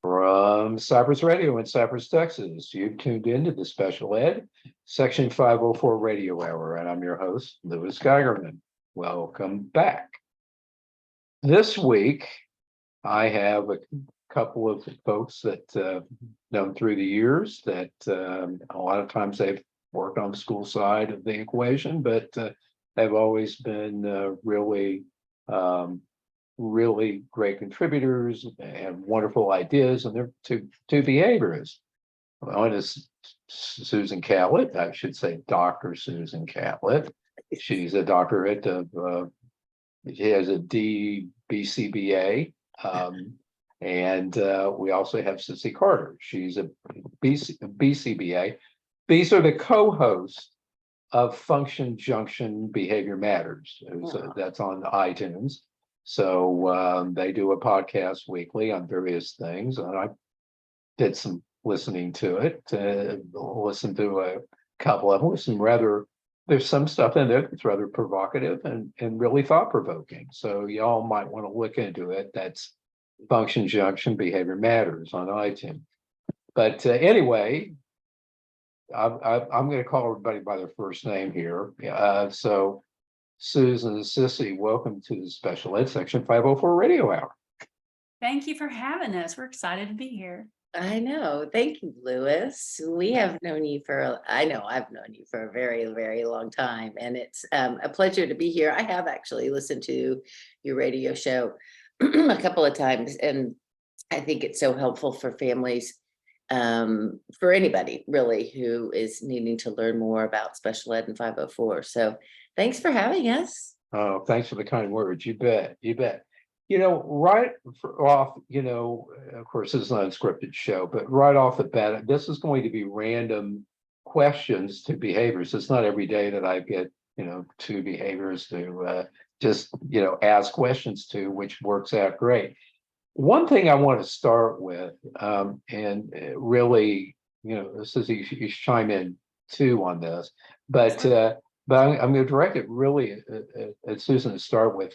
From Cypress Radio in Cypress, Texas, you've tuned into the Special Ed Section 504 Radio Hour, and I'm your host, Louis Geigerman. Welcome back. This week, I have a couple of folks that known through the years that a lot of times they've worked on the school side of the equation, but they've always been really great contributors and wonderful ideas, and they're two behaviorists. One is Susan Catlett, I should say Dr. Susan Catlett. She's a doctorate of, she has a D BCBA, and we also have Cissy Carter. She's a BCBA. These are the co-hosts of Junction Behavior Matters. That's on iTunes. So they do a podcast weekly on various things, and I did some listening to it. Listened to a couple of them. There's some stuff in there that's rather provocative and really thought-provoking. So y'all might want to look into it. That's Junction Behavior Matters on iTunes. But anyway, I'm going to call everybody by their first name here. So Susan and Cissy, welcome to the Special Ed Section 504 Radio Hour. Thank you for having us. We're excited to be here. I know. Thank you, Louis. I've known you for a very, very long time, and it's a pleasure to be here. I have actually listened to your radio show a couple of times, and I think it's so helpful for families, for anybody really who is needing to learn more about special ed and 504. So thanks for having us. Oh, thanks for the kind words. You bet. Right off, of course, this is not a scripted show, but right off the bat, this is going to be random questions to behaviors. It's not every day that I get, two behaviors to just, ask questions to, which works out great. One thing I want to start with, and really, this is you should chime in too on this, but I'm going to direct it really at Susan to start with.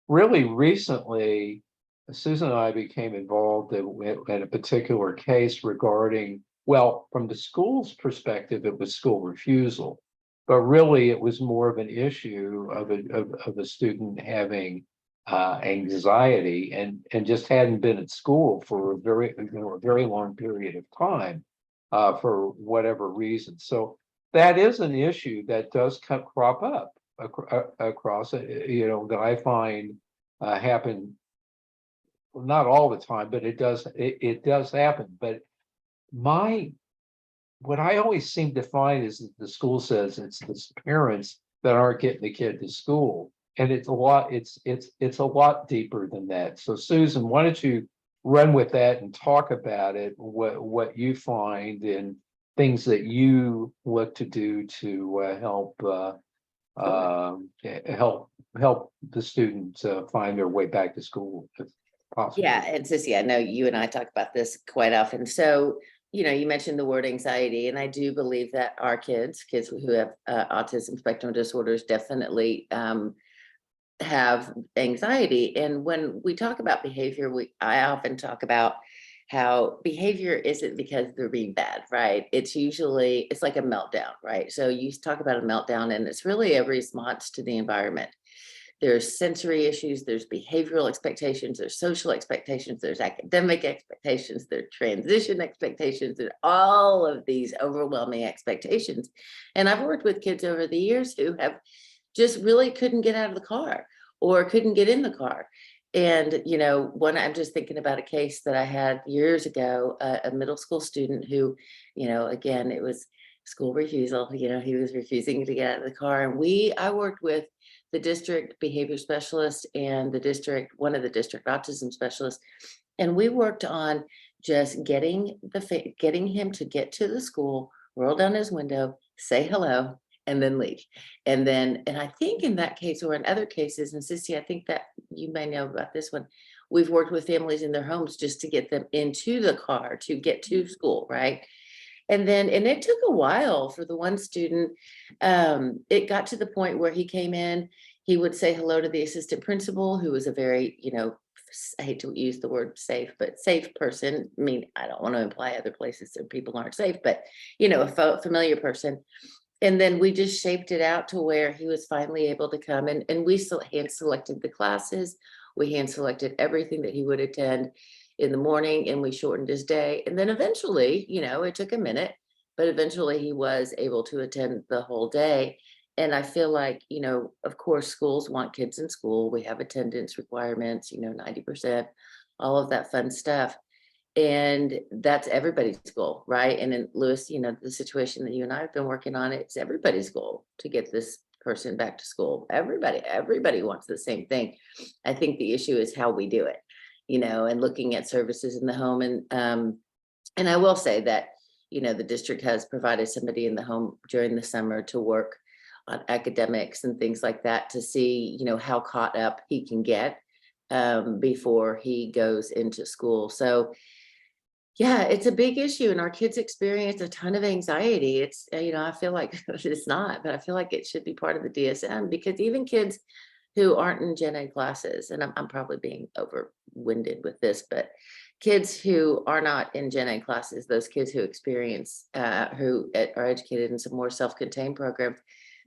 Really recently, Susan and I became involved in a particular case regarding, well, from the school's perspective, it was school refusal, but really it was more of an issue of a student having anxiety and just hadn't been at school for a very long period of time for whatever reason. So that is an issue that does crop up across it, that I find happen not all the time, but it does happen. But what I always seem to find is that the school says it's the parents that aren't getting the kid to school, and it's a lot deeper than that. So Susan, why don't you run with that and talk about it, what you find and things that you look to do to help the students find their way back to school if possible. Yeah, and Cissy, I know you and I talk about this quite often. So, you mentioned the word anxiety, and I do believe that our kids who have autism spectrum disorders definitely have anxiety. And when we talk about behavior, I often talk about how behavior isn't because they're being bad, right? It's like a meltdown, right? So you talk about a meltdown, and it's really a response to the environment. There's sensory issues, there's behavioral expectations, there's social expectations, there's academic expectations, there's transition expectations, there's all of these overwhelming expectations. And I've worked with kids over the years who have just really couldn't get out of the car or couldn't get in the car. And, I'm just thinking about a case that I had years ago, a middle school student who, again, it was school refusal. He was refusing to get out of the car. And I worked with the district behavior specialist and one of the district autism specialists. And we worked on just getting him to get to the school, roll down his window, say hello, and then leave. And I think in that case, or in other cases, and Cissy, I think that you may know about this one, we've worked with families in their homes just to get them into the car to get to school, right? And it took a while for the one student. It got to the point where he came in, he would say hello to the assistant principal, who was a very, I hate to use the word safe, but safe person. I mean, I don't want to imply other places that people aren't safe, but a familiar person. And then we just shaped it out to where he was finally able to come, and we still hand selected the classes. We hand selected everything that he would attend in the morning, and we shortened his day. And then eventually, it took a minute, but eventually he was able to attend the whole day. And I feel like, of course, schools want kids in school. We have attendance requirements, 90%, all of that fun stuff. And that's everybody's goal, right? And then Lewis, the situation that you and I have been working on, it's everybody's goal to get this person back to school. Everybody wants the same thing. I think the issue is how we do it, and looking at services in the home. And I will say that, the district has provided somebody in the home during the summer to work on academics and things like that to see, how caught up he can get before he goes into school. So yeah, it's a big issue, and our kids experience a ton of anxiety. It's, I feel like it's not, but I feel like it should be part of the DSM, because even kids who aren't in Gen A classes, and I'm probably being overwinded with this, but kids who are not in Gen A classes, those kids who experience, who are educated in some more self-contained programs,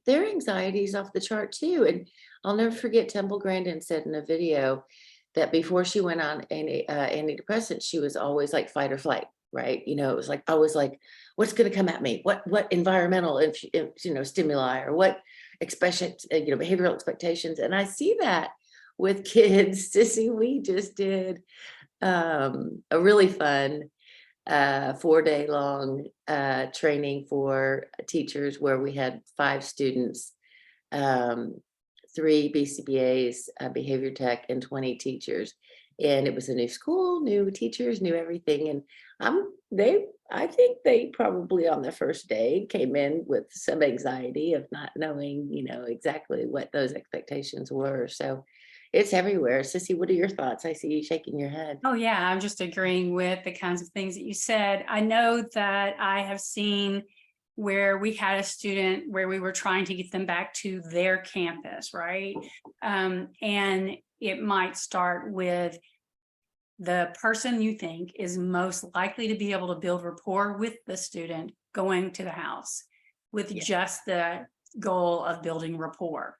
their anxiety is off the chart too. And I'll never forget Temple Grandin said in a video that before she went on antidepressants, she was always like fight or flight, right? It was like always like, what's going to come at me? What environmental, stimuli, or what behavioral expectations. And I see that with kids. Cissy, we just did a really fun 4-day long training for teachers where we had 5 students, 3 BCBAs, behavior tech, and 20 teachers. And it was a new school, new teachers, new everything. And I think they probably on the first day came in with some anxiety of not knowing, exactly what those expectations were. So it's everywhere. Cissy, what are your thoughts? I see you shaking your head. Oh yeah, I'm just agreeing with the kinds of things that you said. I know that I have seen where we had a student where we were trying to get them back to their campus, right? And it might start with the person you think is most likely to be able to build rapport with the student going to the house with just the goal of building rapport.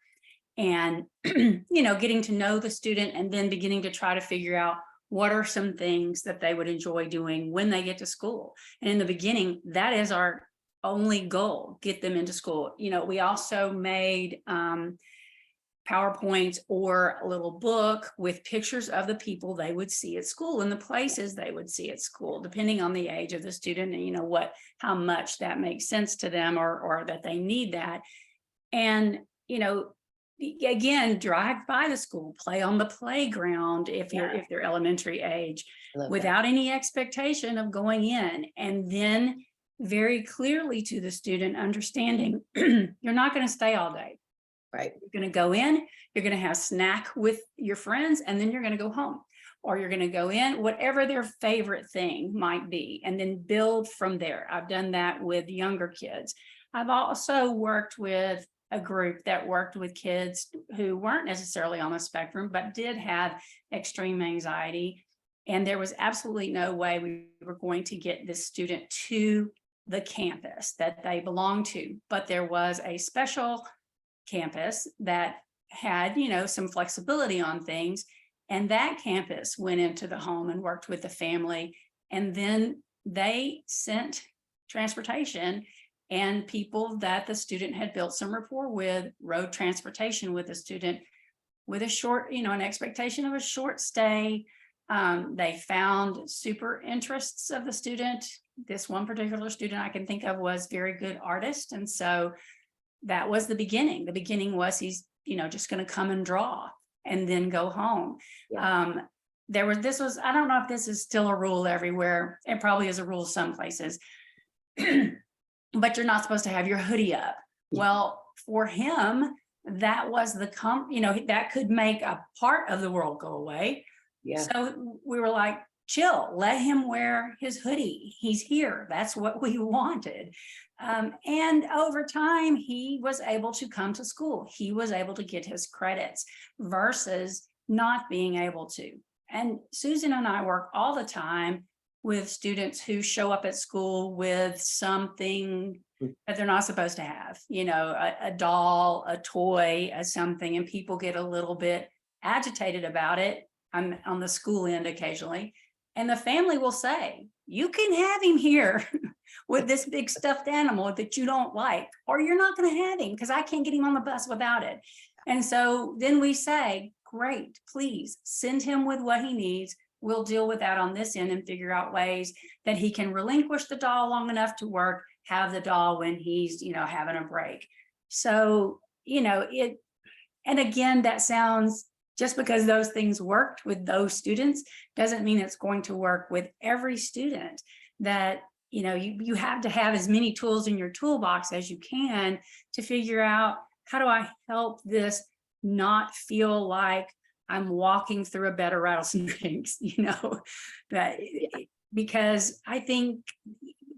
And, getting to know the student and then beginning to try to figure out what are some things that they would enjoy doing when they get to school. And in the beginning, that is our only goal, get them into school. We also made PowerPoints or a little book with pictures of the people they would see at school and the places they would see at school, depending on the age of the student and how much that makes sense to them or that they need that. And, again, drive by the school, play on the playground if they're elementary age, without any expectation of going in. And then very clearly to the student understanding you're not going to stay all day. Right. You're going to go in, you're going to have snack with your friends, and then you're going to go home, or you're going to go in, whatever their favorite thing might be, and then build from there. I've done that with younger kids. I've also worked with a group that worked with kids who weren't necessarily on the spectrum, but did have extreme anxiety. And there was absolutely no way we were going to get this student to the campus that they belonged to. But there was a special campus that had, some flexibility on things. And that campus went into the home and worked with the family. And then they sent transportation, and people that the student had built some rapport with rode transportation with the student with a short, an expectation of a short stay. They found super interests of the student. This one particular student I can think of was very good artist. And so that was the beginning. The beginning was he's, just going to come and draw and then go home. Yeah. I don't know if this is still a rule everywhere. It probably is a rule some places, but you're not supposed to have your hoodie up. Well, for him, that was that could make a part of the world go away. Yeah. So we were like, chill, let him wear his hoodie. He's here. That's what we wanted. And over time, he was able to come to school. He was able to get his credits versus not being able to. And Susan and I work all the time with students who show up at school with something that they're not supposed to have, you know, a doll, a toy, a something, and people get a little bit agitated about it. I'm on the school end occasionally, and the family will say, you can have him here with this big stuffed animal that you don't like, or you're not going to have him because I can't get him on the bus without it. And so then we say, great, please send him with what he needs. We'll deal with that on this end and figure out ways that he can relinquish the doll long enough to work, have the doll when he's, you know, having a break. So, you know, and again, that sounds, just because those things worked with those students doesn't mean it's going to work with every student. That, you know, you have to have as many tools in your toolbox as you can to figure out, how do I help this not feel like I'm walking through a bed of rattlesnakes, you know, that, because I think,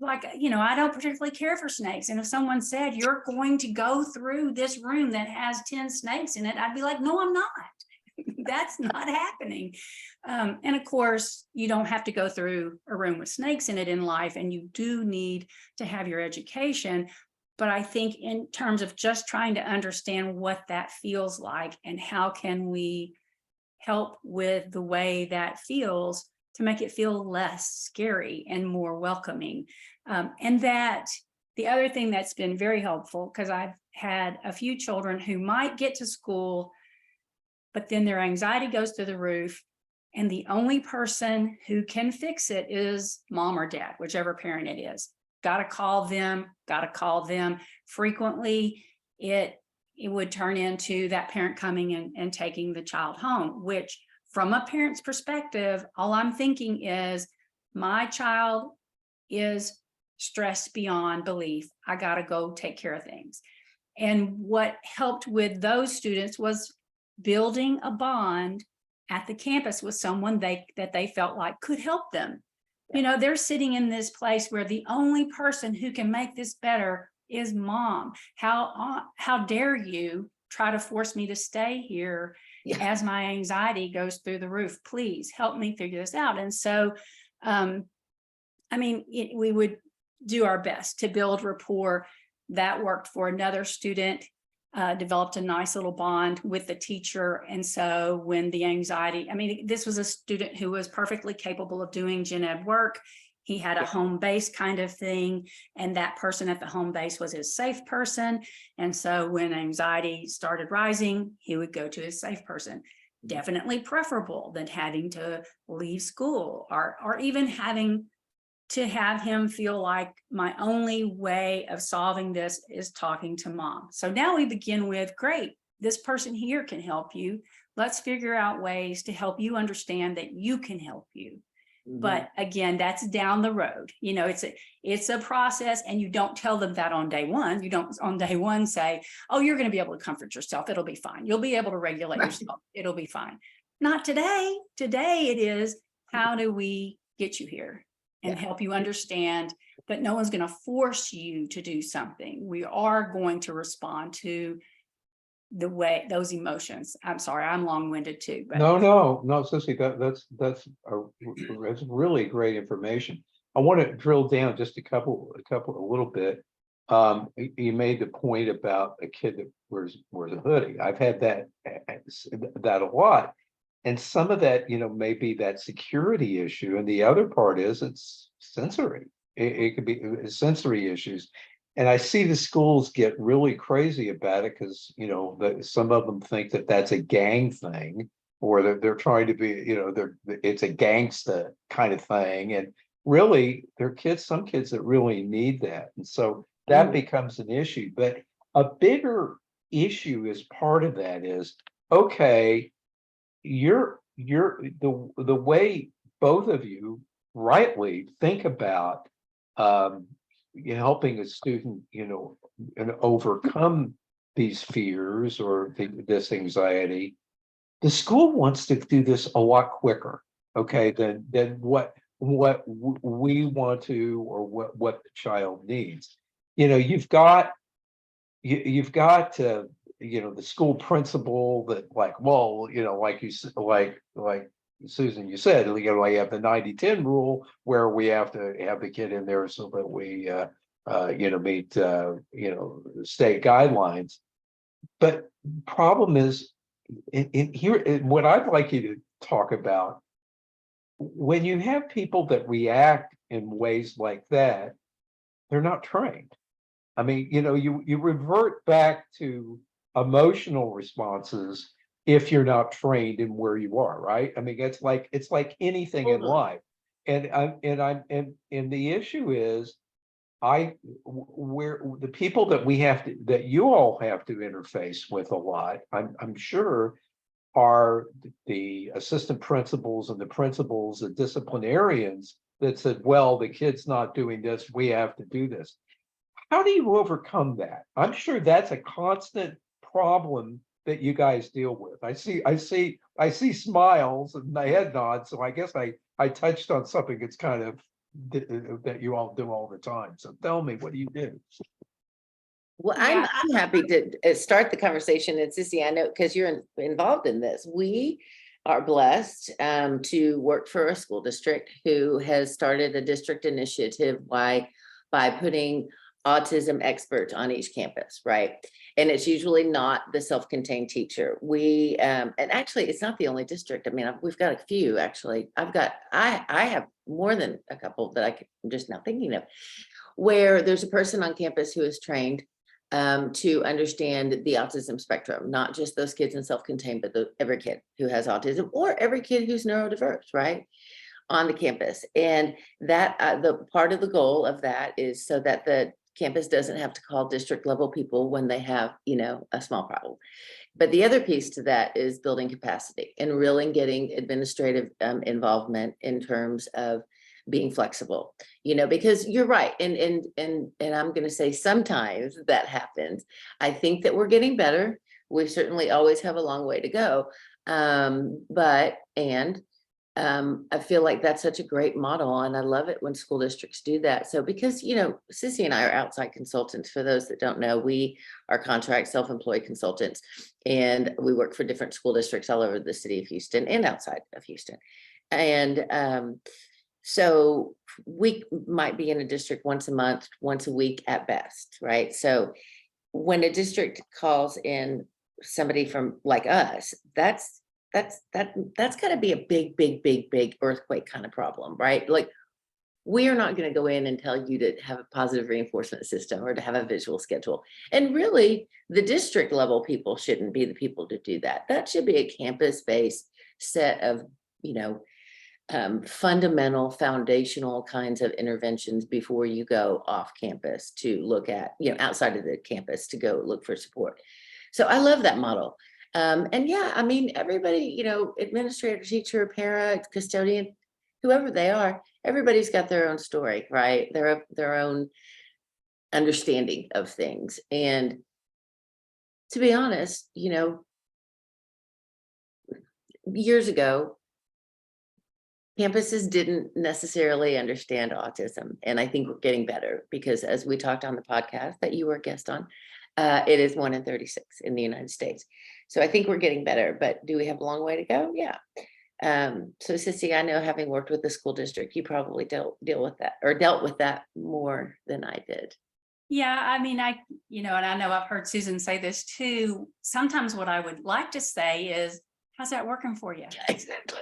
like, you know, I don't particularly care for snakes. And if someone said, you're going to go through this room that has 10 snakes in it, I'd be like, no, I'm not. That's not happening. And of course, you don't have to go through a room with snakes in it in life, and you do need to have your education. But I think in terms of just trying to understand what that feels like and how can we help with the way that feels to make it feel less scary and more welcoming. And that the other thing that's been very helpful, because I've had a few children who might get to school, but then their anxiety goes through the roof, and the only person who can fix it is mom or dad, whichever parent it is. Got to call them. Frequently, it would turn into that parent coming and taking the child home, which from a parent's perspective, all I'm thinking is, my child is stressed beyond belief. I got to go take care of things. And what helped with those students was building a bond at the campus with someone that they felt like could help them. You know, they're sitting in this place where the only person who can make this better is mom. How dare you try to force me to stay here as my anxiety goes through the roof? Please help me figure this out. And so, I mean, we would do our best to build rapport. That worked for another student. Developed a nice little bond with the teacher. And so when the anxiety, I mean, this was a student who was perfectly capable of doing gen ed work. He had a home base kind of thing, and that person at the home base was his safe person. And so when anxiety started rising, he would go to his safe person. Definitely preferable than having to leave school, or even having to have him feel like my only way of solving this is talking to mom. So now we begin with, great, this person here can help you. Let's figure out ways to help you understand that you can help you. Mm-hmm. But again, that's down the road. You know, it's a process, and you don't tell them that on day one. You don't on day one say, oh, you're going to be able to comfort yourself. It'll be fine. You'll be able to regulate yourself. It'll be fine. Not today. Today it is, how do we get you here? And help you understand that no one's going to force you to do something. We are going to respond to the way those emotions. I'm sorry, I'm long-winded too. But No, Cissy, that's really great information. I want to drill down just a little bit. You made the point about a kid that wears a hoodie. I've had that a lot. And some of that, you know, may be that security issue. And the other part is it's sensory. It could be sensory issues. And I see the schools get really crazy about it because, you know, some of them think that that's a gang thing, or they're trying to be, you know, it's a gangsta kind of thing. And really, there are some kids that really need that. And so that becomes an issue. But a bigger issue as part of that is, okay, you're the way both of you rightly think about helping a student, you know, and overcome these fears or this anxiety. The school wants to do this a lot quicker, okay, than what we want to, or what the child needs. You know, you've got you know, the school principal that, like, well, you know, like you said, like Susan, you said, you know, I have the 90-10 rule where we have to have the kid in there so that we, you know, meet, you know, state guidelines. But problem is, what I'd like you to talk about, when you have people that react in ways like that, they're not trained. I mean, you know, you revert back to emotional responses if you're not trained in where you are, right? I mean, it's like anything in Totally. life. And the issue is, where the people that you all have to interface with a lot, I'm sure, are the assistant principals and the principals and disciplinarians that said, well, the kid's not doing this, we have to do this. How do you overcome that? I'm sure that's a constant problem that you guys deal with. I see smiles and my head nods, so I guess I touched on something that's kind of that you all do all the time. So tell me, what do you do? Well, Yeah. I'm happy to start the conversation. And Cissy, I know, because you're involved in this. We are blessed to work for a school district who has started a district initiative by putting autism experts on each campus, right? And it's usually not the self-contained teacher. We and actually, it's not the only district. I mean, we've got a few actually. I have more than a couple that I'm just now thinking of, where there's a person on campus who is trained to understand the autism spectrum, not just those kids in self-contained, but every kid who has autism or every kid who's neurodiverse, right, on the campus. And that the part of the goal of that is so that the campus doesn't have to call district level people when they have, you know, a small problem. But the other piece to that is building capacity and really getting administrative involvement in terms of being flexible, you know, because you're right. And I'm going to say sometimes that happens. I think that we're getting better. We certainly always have a long way to go. I feel like that's such a great model, and I love it when school districts do that. So because, you know, Cissy and I are outside consultants. For those that don't know, we are contract self-employed consultants, and we work for different school districts all over the city of Houston and outside of Houston. And so we might be in a district once a month, once a week at best, right? So when a district calls in somebody from like us, that's got to be a big earthquake kind of problem, right? Like, we are not going to go in and tell you to have a positive reinforcement system or to have a visual schedule. And really, the district level people shouldn't be the people to do that. That should be a campus-based set of, you know, fundamental, foundational kinds of interventions before you go off campus to look at, you know, outside of the campus to go look for support. So I love that model. And yeah, I mean, everybody, you know, administrator, teacher, parent, custodian, whoever they are, everybody's got their own story, right? Their own understanding of things. And to be honest, you know, years ago, campuses didn't necessarily understand autism. And I think we're getting better because, as we talked on the podcast that you were a guest on, it is 1 in 36 in the United States. So I think we're getting better, but do we have a long way to go? Yeah. So Cissy, I know, having worked with the school district, you probably dealt with that more than I did. Yeah, I mean, you know, and I know I've heard Susan say this too. Sometimes what I would like to say is, how's that working for you? Exactly.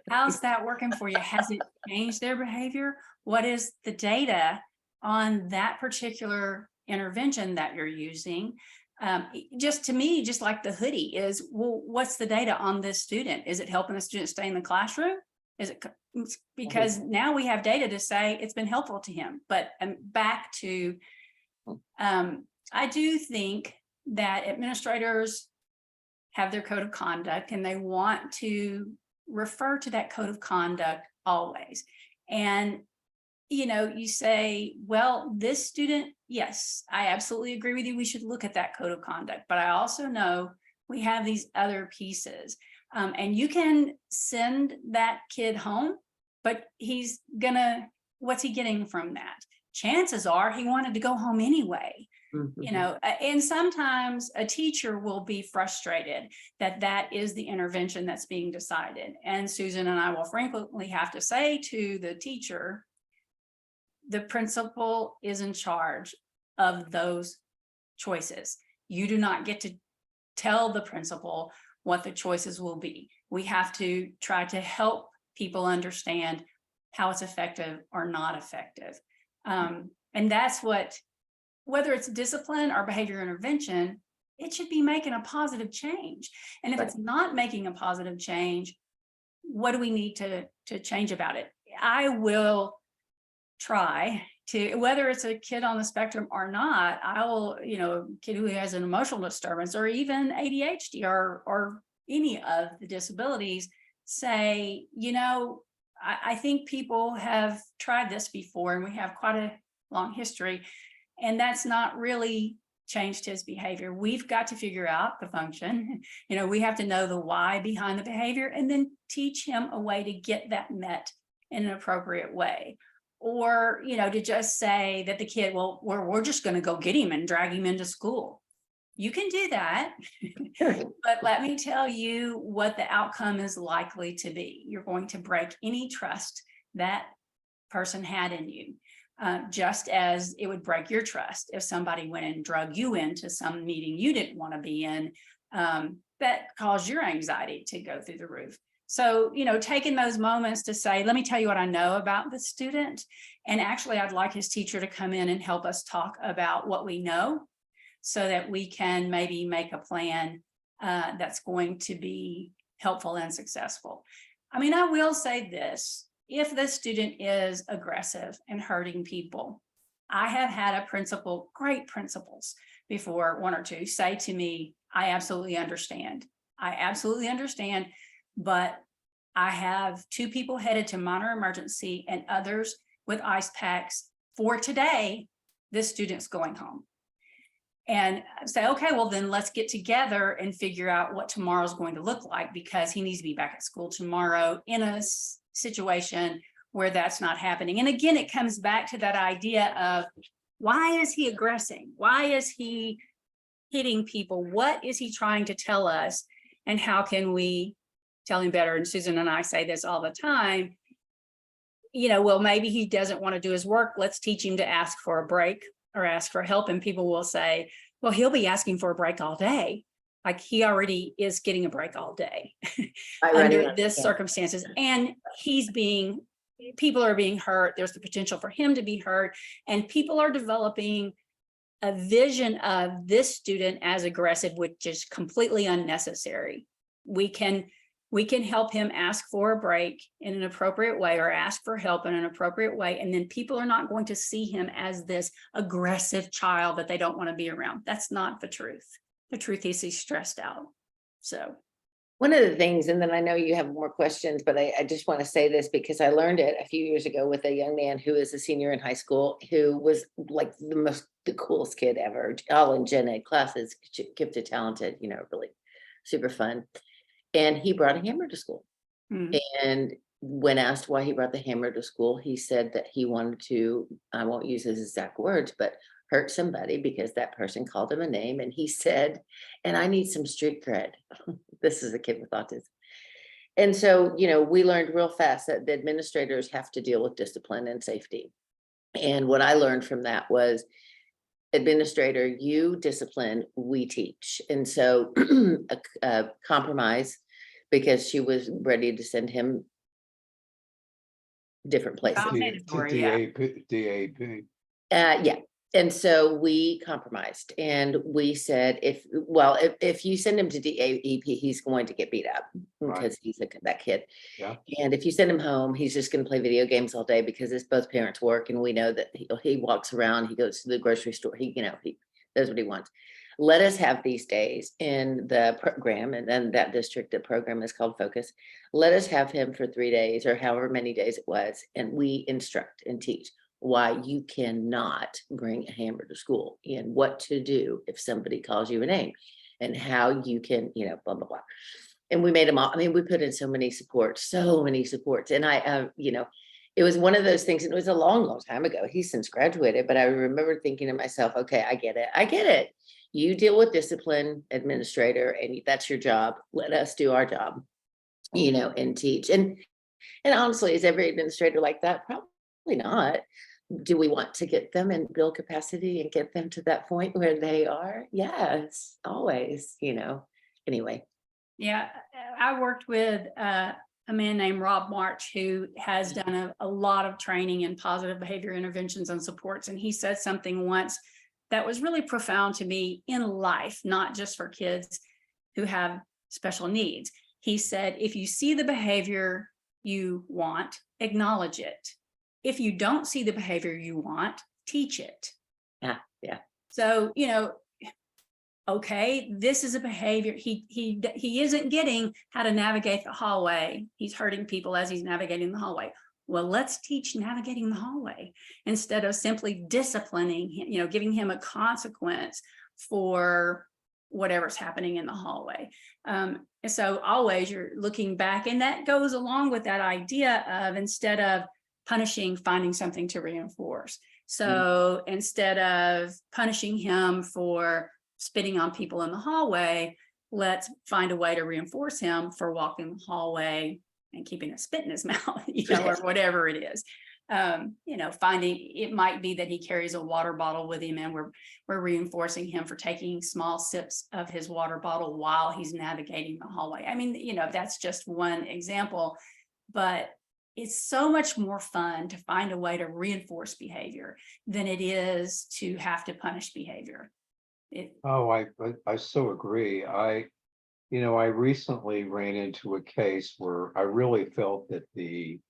How's that working for you? Has it changed their behavior? What is the data on that particular intervention that you're using? Just to me, just like the hoodie is, well, what's the data on this student? Is it helping the student stay in the classroom? Is it because now we have data to say it's been helpful to him? But back to, I do think that administrators have their code of conduct and they want to refer to that code of conduct always. And, you know, you say, well, this student, yes, I absolutely agree with you. We should look at that code of conduct, but I also know we have these other pieces. And you can send that kid home, but what's he getting from that? Chances are he wanted to go home anyway. You know, and sometimes a teacher will be frustrated that that is the intervention that's being decided. And Susan and I will frequently have to say to the teacher, the principal is in charge of those choices. You do not get to tell the principal what the choices will be. We have to try to help people understand how it's effective or not effective. And that's what, whether it's discipline or behavior intervention, it should be making a positive change. And if it's not making a positive change, what do we need to change about it? I will try to, whether it's a kid on the spectrum or not, I will, you know, kid who has an emotional disturbance or even ADHD or any of the disabilities, say, you know, I think people have tried this before and we have quite a long history, and that's not really changed his behavior. We've got to figure out the function. You know, we have to know the why behind the behavior and then teach him a way to get that met in an appropriate way. Or, you know, to just say that the kid, well, we're just going to go get him and drag him into school. You can do that, but let me tell you what the outcome is likely to be. You're going to break any trust that person had in you. Just as it would break your trust if somebody went and drug you into some meeting you didn't want to be in, that caused your anxiety to go through the roof. So, you know, taking those moments to say, let me tell you what I know about the student. And actually, I'd like his teacher to come in and help us talk about what we know so that we can maybe make a plan that's going to be helpful and successful. I mean, I will say this. If the student is aggressive and hurting people, I have had a principal, great principals before, one or two, say to me, I absolutely understand. I absolutely understand, but I have 2 people headed to minor emergency and others with ice packs for today. This student's going home. And say, okay, well, then let's get together and figure out what tomorrow's going to look like, because he needs to be back at school tomorrow in a situation where that's not happening. And again, it comes back to that idea of, why is he aggressing? Why is he hitting people? What is he trying to tell us? And how can we tell him better? And Susan and I say this all the time. You know, well, maybe he doesn't want to do his work. Let's teach him to ask for a break or ask for help. And people will say, well, he'll be asking for a break all day. Like he already is getting a break all day under this circumstances. And people are being hurt. There's the potential for him to be hurt. And people are developing a vision of this student as aggressive, which is completely unnecessary. We can help him ask for a break in an appropriate way or ask for help in an appropriate way. And then people are not going to see him as this aggressive child that they don't want to be around. That's not the truth. The truth is he's stressed out. So one of the things, and then I know you have more questions, but I just want to say this because I learned it a few years ago with a young man who is a senior in high school, who was like the coolest kid ever. All in gen ed classes, gifted, talented, you know, really super fun. And he brought a hammer to school. And when asked why he brought the hammer to school, he said that he wanted to, I won't use his exact words, but hurt somebody because that person called him a name. And he said, and I need some street cred. This is a kid with autism. And so, you know, we learned real fast that the administrators have to deal with discipline and safety. And what I learned from that was, administrator, you discipline, we teach. And so a compromise, because she was ready to send him different places. DAP. Yeah. And so we compromised and we said, if you send him to DAEP, he's going to get beat up because he's that kid. Yeah. And if you send him home, he's just going to play video games all day because it's both parents work. And we know that he walks around, he goes to the grocery store, he does what he wants. Let us have these days in the program, and then that district, the program is called Focus. Let us have him for 3 days or however many days it was. And we instruct and teach why you cannot bring a hammer to school and what to do if somebody calls you a name and how you can, you know, blah, blah, blah. And we made them all. I mean, we put in so many supports. And I, you know, it was one of those things, and it was a long, long time ago. He's since graduated, but I remember thinking to myself, okay, I get it. I get it. You deal with discipline administrator, and that's your job. Let us do our job, and teach. And honestly, is every administrator like that? Probably not. Do we want to get them and build capacity and get them to that point where they are? Yes, always, anyway. Yeah, I worked with a man named Rob March, who has done a lot of training in positive behavior interventions and supports. And he said something once that was really profound to me in life, not just for kids who have special needs. He said, if you see the behavior you want, acknowledge it. If you don't see the behavior you want, teach it. Yeah. So, okay, this is a behavior. He isn't getting how to navigate the hallway. He's hurting people as he's navigating the hallway. Well, let's teach navigating the hallway instead of simply disciplining him, giving him a consequence for whatever's happening in the hallway. And so always you're looking back, and that goes along with that idea of, instead of punishing, finding something to reinforce. So instead of punishing him for spitting on people in the hallway, let's find a way to reinforce him for walking the hallway and keeping a spit in his mouth, or whatever it is. Finding, it might be that he carries a water bottle with him, and we're reinforcing him for taking small sips of his water bottle while he's navigating the hallway. I mean, that's just one example, but it's so much more fun to find a way to reinforce behavior than it is to have to punish behavior. I so agree. I recently ran into a case where I really felt that the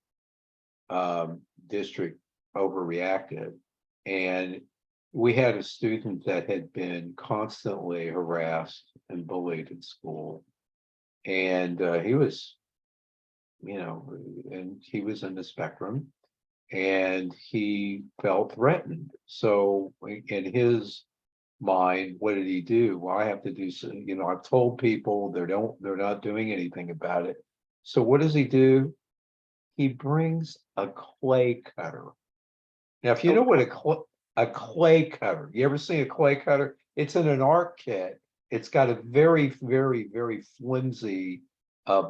district overreacted, and we had a student that had been constantly harassed and bullied in school, and he was, and he was in the spectrum, and he felt threatened. So in his mind, what did he do? Well, I have to do so, I've told people they're not doing anything about it. So what does he do? He brings a clay cutter. Now, if you know what a clay cutter, you ever seen a clay cutter? It's in an art kit. It's got a very, very, very flimsy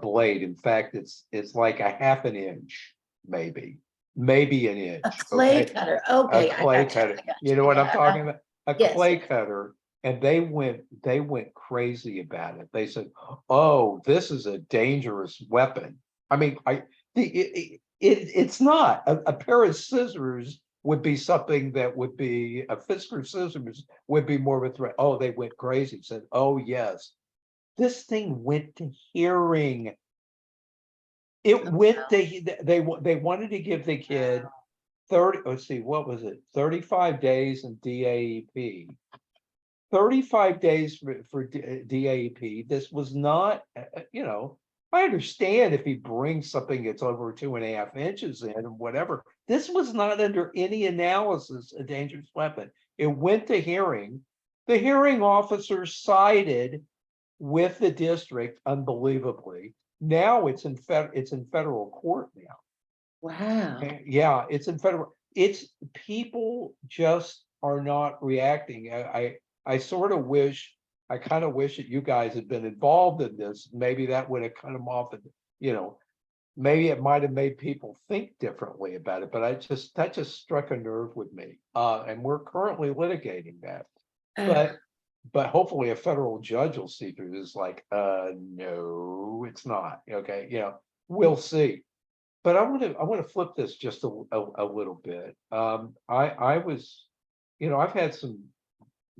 blade. In fact, it's like a half an inch, maybe an inch. A clay cutter. Okay. A clay cutter. You know what I'm talking about? A Yes. clay cutter. And they went crazy about it. They said, "Oh, this is a dangerous weapon." I mean, it's not. A pair of scissors would be something that would be, a Fisker scissors would be more of a threat. Oh, they went crazy. Said, "Oh yes, this thing went to hearing." It went to, they wanted to give the kid 30, let's see, what was it? 35 days in DAEP. 35 days for DAEP. This was not, I understand if he brings something that's over 2.5 inches in and whatever. This was not under any analysis a dangerous weapon. It went to hearing. The hearing officer sided with the district, unbelievably. Now it's in federal court now. Wow. Yeah, it's in federal. It's, people just are not reacting. I sort of wish, I kind of wish that you guys had been involved in this. Maybe that would have cut them off, and maybe it might have made people think differently about it. But that just struck a nerve with me. And we're currently litigating that. But hopefully a federal judge will see through this, like, no, it's not. Okay, we'll see. But I want to flip this just a little bit. I was, I've had some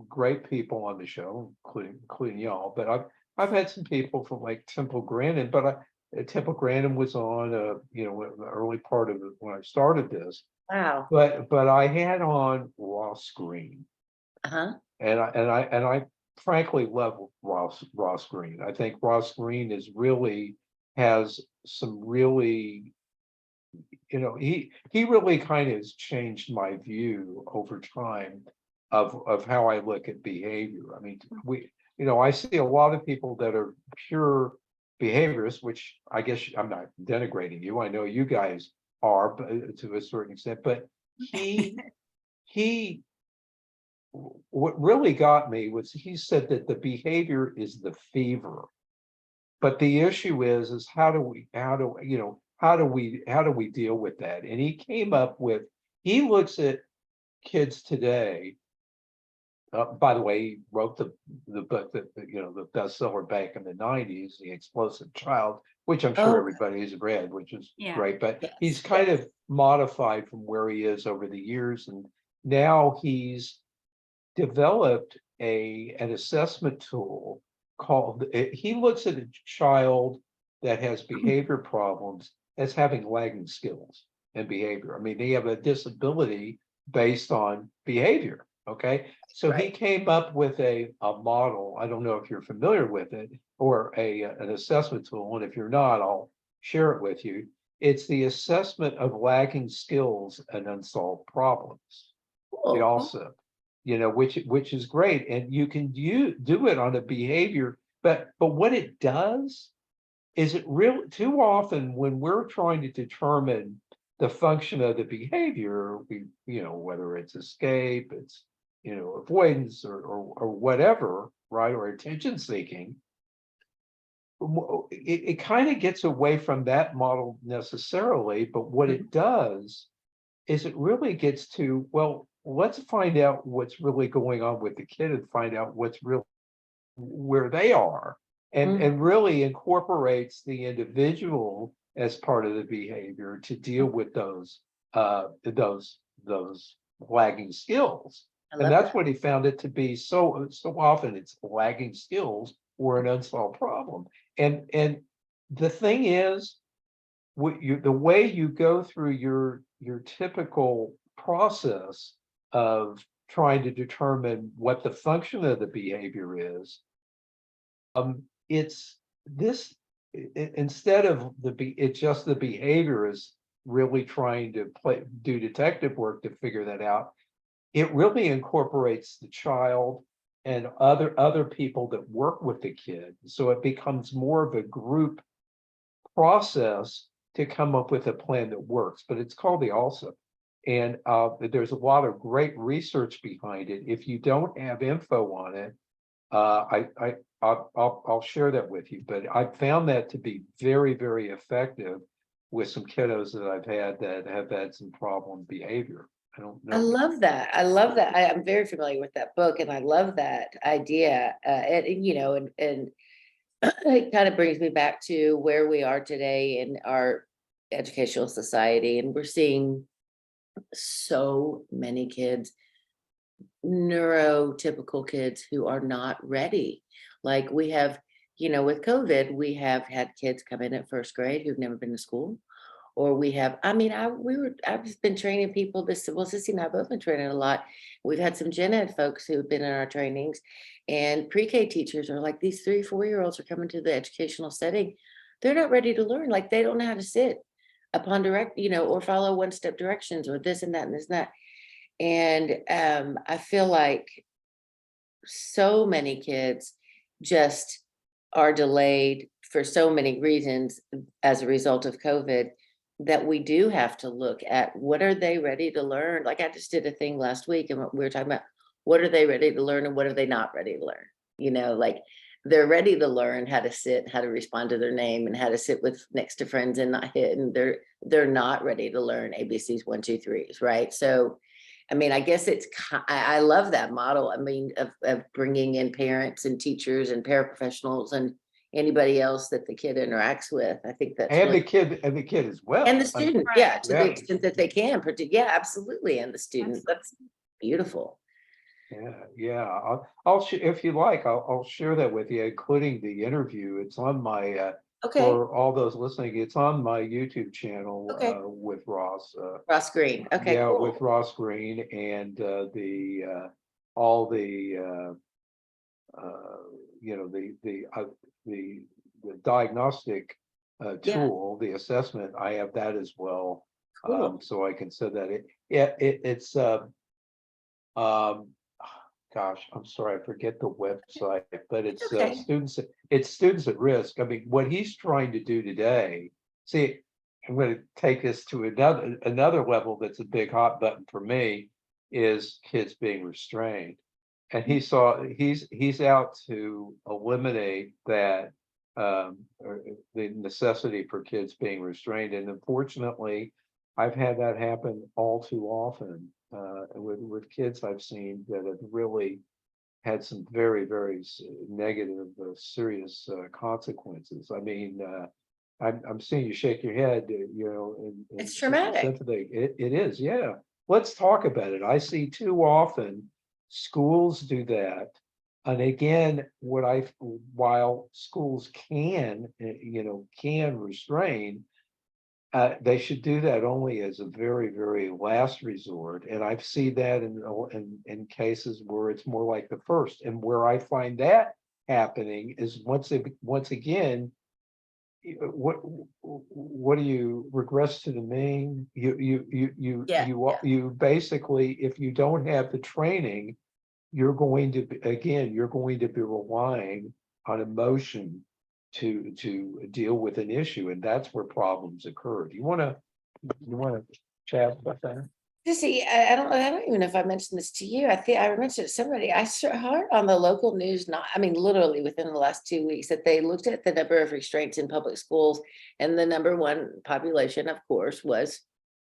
great people on the show, including y'all, but I've had some people from like Temple Grandin, but Temple Grandin was on the early part of it when I started this. Wow. But I had on Ross Green. Uh-huh. And I frankly love Ross Green. I think Ross Green has some really, he really kind of has changed my view over time of how I look at behavior. I mean, I see a lot of people that are pure behaviorists, which I guess I'm not denigrating you. I know you guys are, but to a certain extent, but he what really got me was he said that the behavior is the fever. But the issue is how do we deal with that? And he came up with, he looks at kids today. By the way, he wrote the book that the bestseller back in the 90s, The Explosive Child, which I'm sure Oh, everybody's read, which is Yeah. great. But yes, he's kind of modified from where he is over the years, and now he's developed an assessment tool called. He looks at a child that has behavior problems as having lagging skills and behavior. I mean, they have a disability based on behavior. Okay, so he right. came up with a model. I don't know if you're familiar with it, or an assessment tool. And if you're not, I'll share it with you. It's the assessment of lagging skills and unsolved problems. The Cool. also, which is great, and you can do it on a behavior. But what it does is it really too often when we're trying to determine the function of the behavior, whether it's escape, it's avoidance or whatever, right? Or attention seeking, it kind of gets away from that model necessarily, but what it does is it really gets to, well, let's find out what's really going on with the kid and find out what's real, where they are, and really incorporates the individual as part of the behavior to deal with those lagging skills. I And love that's that. what he found it to be. So often it's lagging skills or an unsolved problem. And the thing is, the way you go through your typical process of trying to determine what the function of the behavior is, it's this instead of it's just the behavior is really trying to do detective work to figure that out. It really incorporates the child and other people that work with the kid, so it becomes more of a group process to come up with a plan that works. But it's called the also, and there's a lot of great research behind it. If you don't have info on it, I'll share that with you. But I found that to be very, very effective with some kiddos that I've had that have had some problem behavior. I don't I know. love that. I love that. I'm very familiar with that book, and I love that idea. And it kind of brings me back to where we are today in our educational society, and we're seeing so many kids, neurotypical kids who are not ready. Like we have, with COVID, we have had kids come in at first grade who've never been to school. Or we have, I've just been training people Sissy and I both been training a lot. We've had some gen ed folks who've been in our trainings, and pre-K teachers are like, these 3-4-year-olds are coming to the educational setting. They're not ready to learn. Like they don't know how to sit upon direct, or follow one-step directions or this and that and this and that. And I feel like so many kids just are delayed for so many reasons as a result of COVID, that we do have to look at what are they ready to learn. Like I just did a thing last week, and we were talking about what are they ready to learn and what are they not ready to learn. Like they're ready to learn how to sit, how to respond to their name, and how to sit with next to friends and not hit, and they're not ready to learn ABCs 1 2 3s, right? So I guess I love that model. Of bringing in parents and teachers and paraprofessionals and anybody else that the kid interacts with. I think that's And really, the kid as well. and the student, Right. yeah, to the Yeah. extent that they can, yeah, absolutely. And the student, that's beautiful. Yeah. If you like, I'll share that with you, including the interview. It's on my Okay, for all those listening. It's on my YouTube channel Okay. with Ross. Ross Green. Okay, Yeah, cool. with Ross Green, and all the the diagnostic Yeah. tool, the assessment. I have that as well, Cool. so I can say that it's gosh, I'm sorry, I forget the website, but it's Okay. students. It's Students at Risk. I mean, what he's trying to do today. See, I'm going to take this to another level that's a big hot button for me is kids being restrained. And he's out to eliminate that or the necessity for kids being restrained. And unfortunately, I've had that happen all too often with kids I've seen that have really had some very, very negative, serious consequences. I mean, I'm seeing you shake your head, It's traumatic. sympathy. It is, yeah. Let's talk about it. I see too often schools do that. And again, while schools can, can restrain, they should do that only as a very, very last resort. And I've seen that in cases where it's more like the first. And where I find that happening is once again, what do you regress to the mean? You basically, if you don't have the training, you're going to be relying on emotion to deal with an issue, and that's where problems occur. Do you want to chat about that? Cissy, I don't even know if I mentioned this to you. I think I mentioned it to somebody. I heard on the local news, literally within the last 2 weeks, that they looked at the number of restraints in public schools, and the number one population, of course, was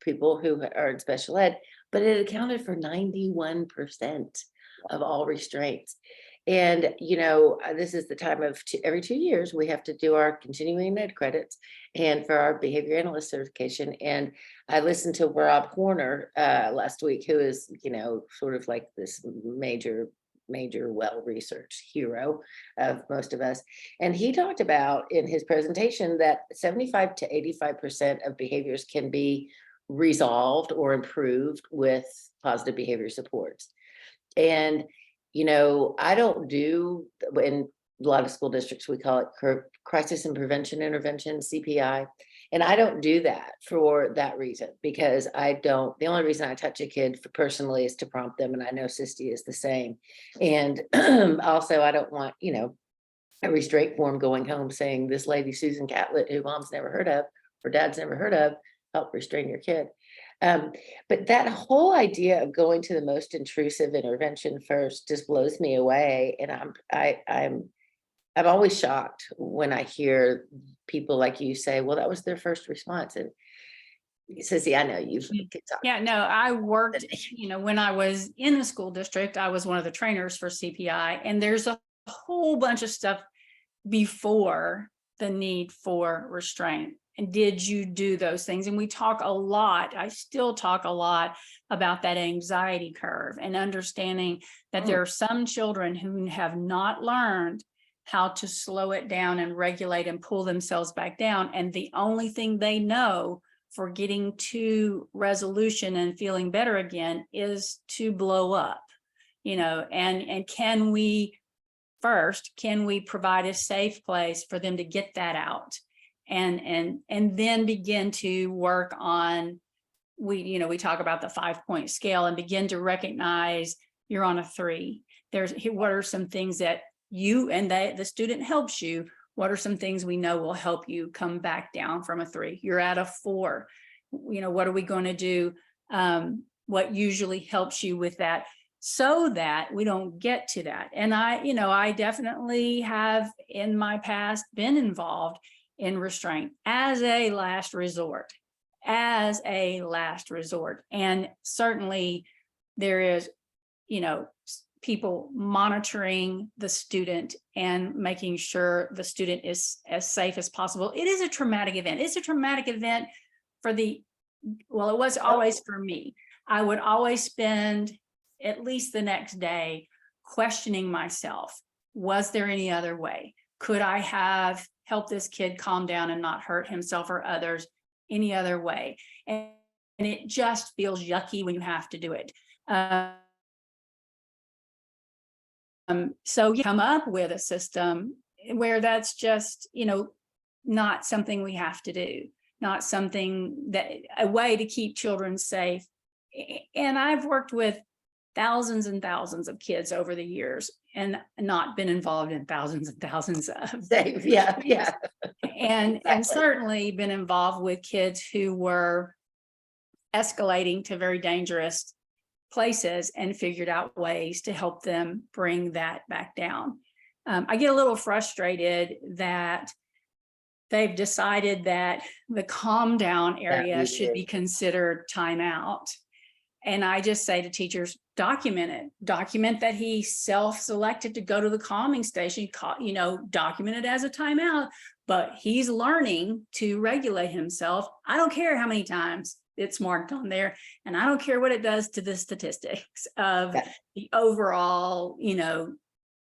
people who are in special ed, but it accounted for 91% of all restraints. And, this is the time of every 2 years, we have to do our continuing ed credits and for our behavior analyst certification. And I listened to Rob Horner last week, who is, sort of like this major, well-researched hero of most of us. And he talked about in his presentation that 75 to 85% of behaviors can be resolved or improved with positive behavior supports. And I don't do, in a lot of school districts, we call it crisis and prevention intervention, CPI. And I don't do that for that reason, because the only reason I touch a kid personally is to prompt them. And I know Cissy is the same. And also I don't want, a restraint form going home saying this lady, Susan Catlett, who mom's never heard of, or dad's never heard of, help restrain your kid. But that whole idea of going to the most intrusive intervention first just blows me away. And I'm always shocked when I hear people like you say, well, that was their first response. And Cissy, I know you could talk. Yeah, no, I worked, when I was in the school district, I was one of the trainers for CPI, and there's a whole bunch of stuff before the need for restraint. And did you do those things? And we talk a lot, I still talk a lot about that anxiety curve and understanding that there are some children who have not learned how to slow it down and regulate and pull themselves back down. And the only thing they know for getting to resolution and feeling better again is to blow up, and can we provide a safe place for them to get that out? And then begin to work on, we talk about the 5-point scale and begin to recognize you're on a 3. What are some things that you and the student helps you? What are some things we know will help you come back down from a 3? You're at a 4. What are we going to do? What usually helps you with that, so that we don't get to that? And I definitely have in my past been involved in restraint as a last resort. And certainly there is, people monitoring the student and making sure the student is as safe as possible. It is a traumatic event. It's a traumatic event it was always for me. I would always spend at least the next day questioning myself. Was there any other way? Could I have helped this kid calm down and not hurt himself or others any other way? And it just feels yucky when you have to do it. So you come up with a system where that's just, not something we have to do, not something a way to keep children safe. And I've worked with thousands and thousands of kids over the years and not been involved in thousands and thousands of. Yeah, yeah. And Exactly. certainly been involved with kids who were escalating to very dangerous places and figured out ways to help them bring that back down. I get a little frustrated that they've decided that the calm down area should be considered timeout. And I just say to teachers, document it. Document that he self-selected to go to the calming station, document it as a timeout, but he's learning to regulate himself. I don't care how many times it's marked on there, and I don't care what it does to the statistics of the overall,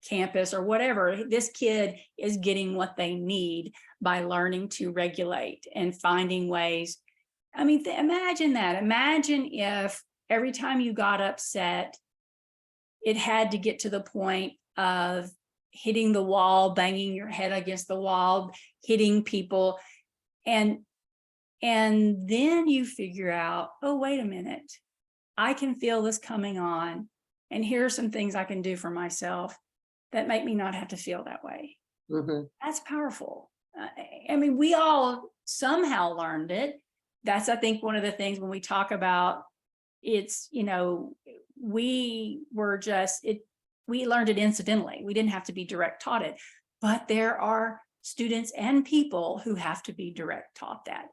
campus or whatever. This kid is getting what they need by learning to regulate and finding ways. I mean, imagine that. Imagine if every time you got upset, it had to get to the point of hitting the wall, banging your head against the wall, hitting people. And then you figure out, oh, wait a minute, I can feel this coming on. And here are some things I can do for myself that make me not have to feel that way. Mm-hmm. That's powerful. I mean, we all somehow learned it. That's, I think, one of the things when we talk about it's, we learned it incidentally. We didn't have to be direct taught it, but there are students and people who have to be direct taught that.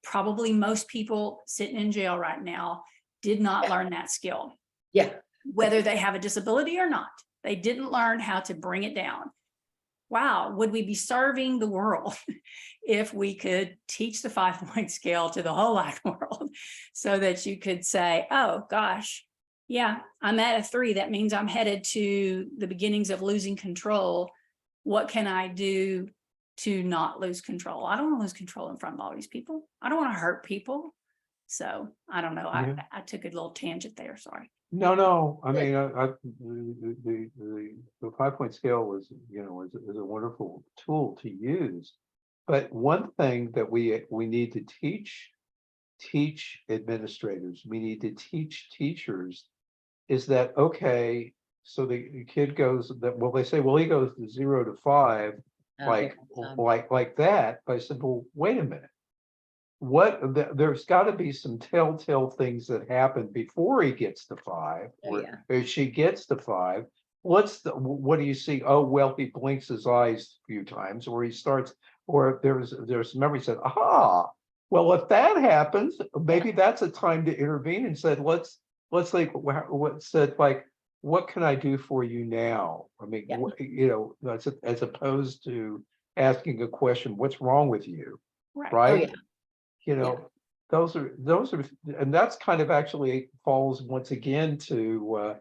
Probably most people sitting in jail right now did not learn that skill. Yeah. Whether they have a disability or not, they didn't learn how to bring it down. Wow, would we be serving the world if we could teach the 5-point scale to the whole wide world so that you could say, oh gosh, yeah, I'm at a 3. That means I'm headed to the beginnings of losing control. What can I do to not lose control? I don't want to lose control in front of all these people. I don't want to hurt people. So I don't know. Yeah. I took a little tangent there. Sorry. No. I mean, the 5-point scale is a wonderful tool to use. But one thing that we need to teach administrators, we need to teach teachers is that, okay, so the kid goes that, well, they say, well, he goes to 0 to 5, like that. But I said, well, wait a minute. There's got to be some telltale things that happen before he gets to 5, or she gets to 5. What do you see? Oh, well, he blinks his eyes a few times, or he starts, or there's memory said, well, if that happens, maybe that's a time to intervene and said, let's like what said, like, what can I do for you now? I mean, as opposed to asking a question, what's wrong with you? Right. Those are, and that's kind of actually falls once again to,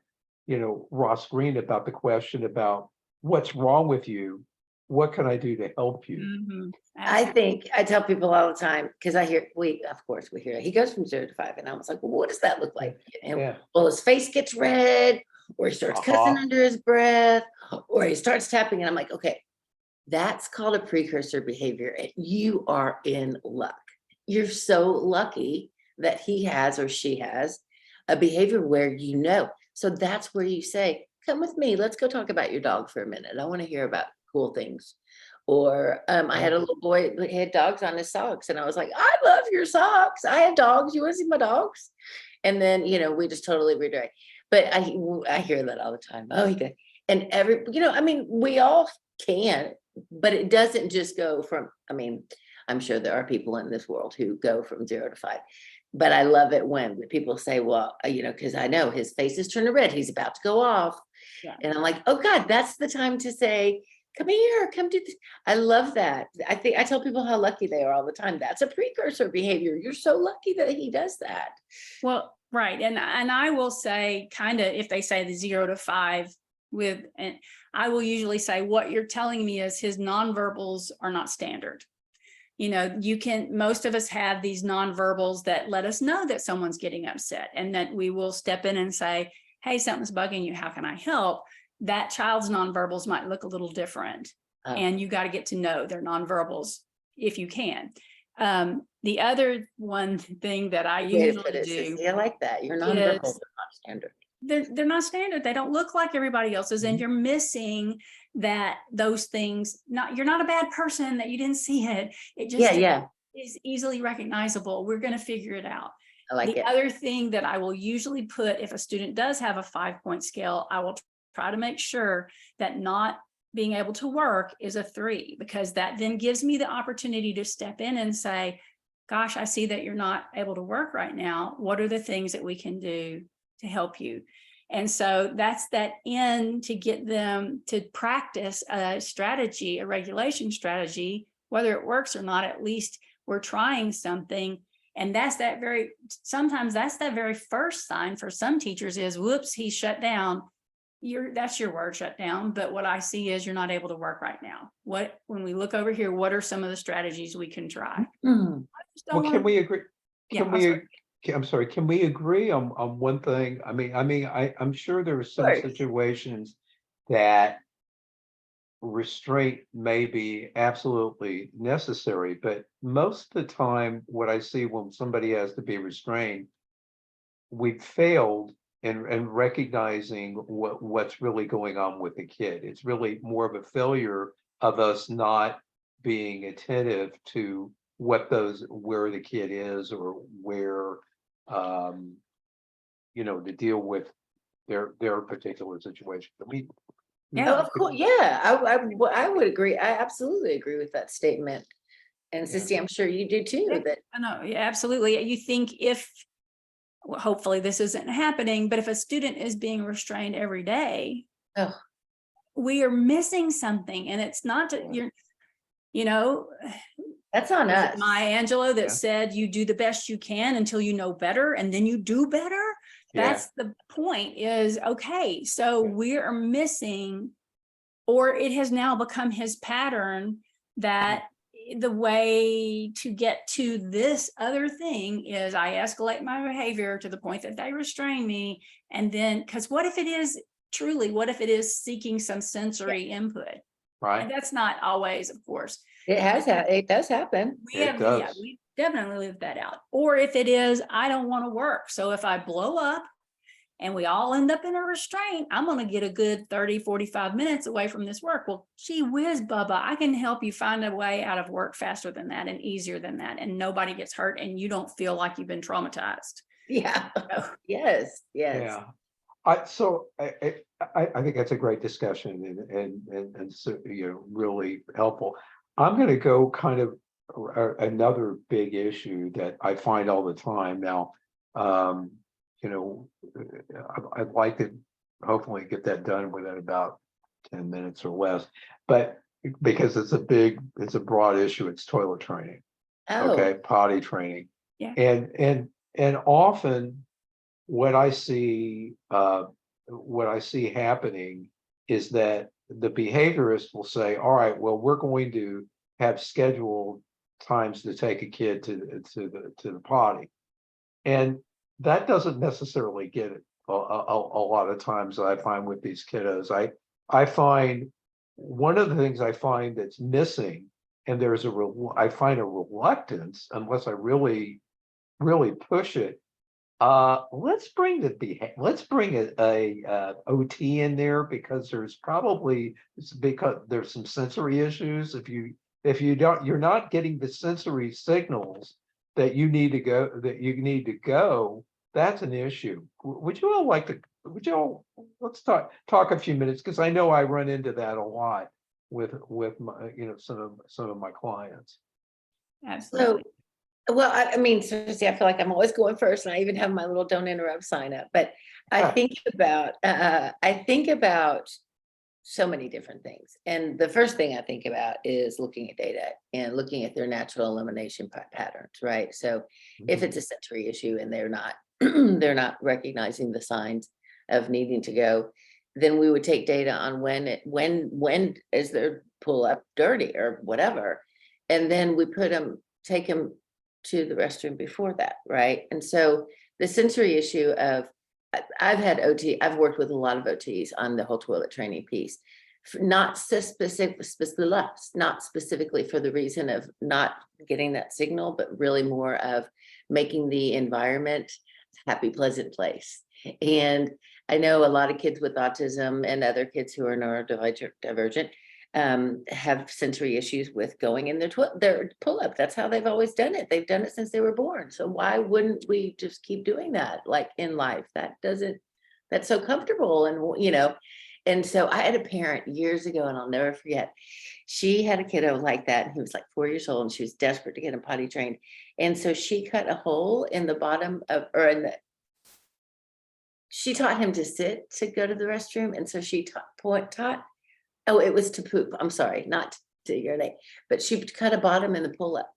Ross Green about the question about what's wrong with you? What can I do to help you? Mm-hmm. I think I tell people all the time, because of course we hear he goes from 0 to 5. And I was like, well, what does that look like? Well, his face gets red, or he starts cussing under his breath, or he starts tapping. And I'm like, okay, that's called a precursor behavior. And you are in luck. You're so lucky that he has or she has a behavior where so that's where you say, come with me, let's go talk about your dog for a minute. I want to hear about cool things. Or I had a little boy that had dogs on his socks, and I was like, I love your socks. I have dogs. You want to see my dogs? And then, we just totally redirect. But I hear that all the time. Oh, he could. And we all can, but it doesn't just go from, I'm sure there are people in this world who go from 0 to 5, but I love it when people say, well, because I know his face is turning red, he's about to go off. Yeah. And I'm like, oh God, that's the time to say, come here, come do this. I love that. I tell people how lucky they are all the time. That's a precursor behavior. You're so lucky that he does that. Well, right. And I will say, kind of, if they say the 0 to 5 and I will usually say, what you're telling me is his nonverbals are not standard. Most of us have these nonverbals that let us know that someone's getting upset, and that we will step in and say, hey, something's bugging you. How can I help? That child's nonverbals might look a little different, and you got to get to know their nonverbals if you can. The other one thing that I usually do, I like that. Your nonverbals are not standard. they're not standard. They don't look like everybody else's, and you're missing those things. You're not a bad person that you didn't see it. It just is easily recognizable. We're going to figure it out. I like the it. other thing that I will usually put, if a student does have a 5-point scale, I will try to make sure that not being able to work is a 3, because that then gives me the opportunity to step in and say, gosh, I see that you're not able to work right now. What are the things that we can do to help you? And so that's that in to get them to practice a strategy, a regulation strategy, whether it works or not, at least we're trying something. And sometimes that's that very first sign for some teachers is, whoops, he's shut down. That's your word, shut down. But what I see is you're not able to work right now. When we look over here, what are some of the strategies we can try? Well, can we agree? Yeah, I'm sorry, can we agree on one thing? I'm sure there are some situations that restraint may be absolutely necessary, but most of the time, what I see when somebody has to be restrained, we've failed in recognizing what's really going on with the kid. It's really more of a failure of us not being attentive to where the kid is, or where, to deal with their particular situation. Oh, of course. Yeah, I would agree. I absolutely agree with that statement. And Cissy, I'm sure you do too. I know. Yeah, absolutely. You think hopefully this isn't happening, but if a student is being restrained every day, we are missing something. And it's not that that's on us. Maya Angelou that said, you do the best you can until you know better, and then you do better. That's the point is, okay, so we are missing, or it has now become his pattern that the way to get to this other thing is I escalate my behavior to the point that they restrain me. And then, because what if it is seeking some sensory input? Right. And that's not always, of course. It does happen. We definitely live that out. Or if it is, I don't want to work. So if I blow up and we all end up in a restraint, I'm going to get a good 30, 45 minutes away from this work. Well, gee whiz, Bubba, I can help you find a way out of work faster than that and easier than that. And nobody gets hurt and you don't feel like you've been traumatized. Yeah. Yes. Yeah. I think that's a great discussion and so, really helpful. I'm going to go kind of another big issue that I find all the time now. I'd like to hopefully get that done within about 10 minutes or less, but because it's a broad issue, it's toilet training. Okay, potty training. Yeah. And often what I see happening is that the behaviorist will say, all right, well, we're going to have scheduled times to take a kid to the potty. And that doesn't necessarily get it a lot of times. I find with these kiddos, I find one of the things I find that's missing, and I find a reluctance unless I really push it. Let's bring a OT in there, because there's some sensory issues. If you're not getting the sensory signals that you need to go, that's an issue. Let's talk a few minutes, because I know I run into that a lot with my, some of my clients. Absolutely. Well, I mean, seriously, I feel like I'm always going first, and I even have my little "Don't interrupt" sign up. But I think about so many different things, and the first thing I think about is looking at data and looking at their natural elimination patterns, right? So, if it's a sensory issue and they're not they're not recognizing the signs of needing to go, then we would take data on when is their pull up dirty or whatever, and then we take them to the restroom before that, right? And so the sensory issue of, I've worked with a lot of OTs on the whole toilet training piece, not specifically for the reason of not getting that signal, but really more of making the environment a happy, pleasant place. And I know a lot of kids with autism and other kids who are neurodivergent have sensory issues with going in their pull-up. That's how they've always done it. They've done it since they were born. So why wouldn't we just keep doing that? Like in life, that's so comfortable. And, you know, and so I had a parent years ago, and I'll never forget, she had a kiddo like that. And he was like 4 years old, and she was desperate to get him potty trained. And so she cut a hole in the bottom of, or in the, she taught him to sit to go to the restroom. And so she taught, oh, it was to poop. I'm sorry, not to urinate, but she cut a bottom in the pull-up.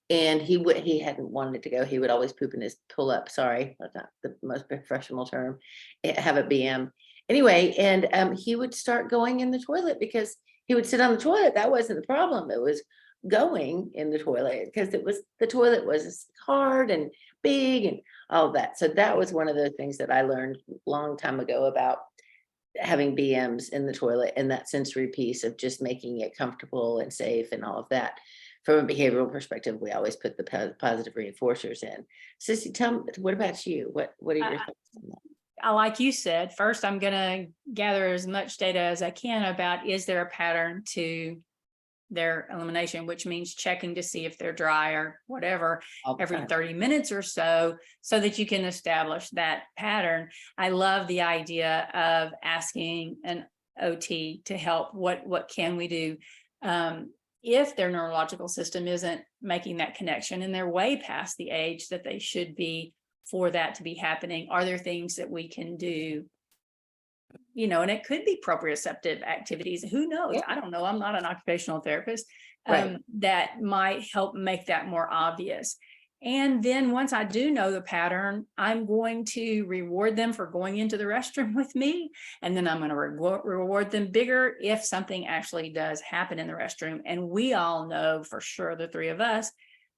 And he hadn't wanted to go. He would always poop in his pull-up. Sorry, that's not the most professional term. Have a BM. Anyway, and he would start going in the toilet because he would sit on the toilet. That wasn't the problem. It was going in the toilet because the toilet was hard and big and all that. So that was one of the things that I learned a long time ago about having BMs in the toilet, and that sensory piece of just making it comfortable and safe and all of that. From a behavioral perspective, we always put the positive reinforcers in. Cissy, tell me, what about you? What are your thoughts on that? Like you said, first, I'm going to gather as much data as I can about, is there a pattern to their elimination, which means checking to see if they're dry or whatever every 30 minutes or so that you can establish that pattern. I love the idea of asking an OT to help. What can we do? If their neurological system isn't making that connection and they're way past the age that they should be for that to be happening, are there things that we can do? You know, and it could be proprioceptive activities. Who knows? Yeah. I don't know. I'm not an occupational therapist. Right. That might help make that more obvious. And then once I do know the pattern, I'm going to reward them for going into the restroom with me. And then I'm going to reward them bigger if something actually does happen in the restroom. And we all know for sure, the three of us,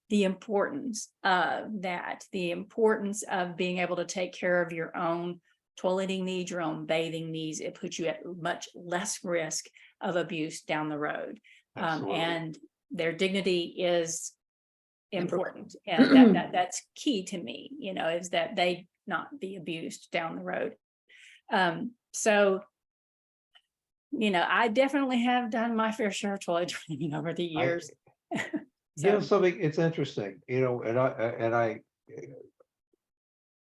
the importance of that, the importance of being able to take care of your own toileting needs, your own bathing needs. It puts you at much less risk of abuse down the road. And their dignity is important. And that's key to me, you know, is that they not be abused down the road. So, you know, I definitely have done my fair share of toilet training over the years. You know, something, it's interesting, you know, and I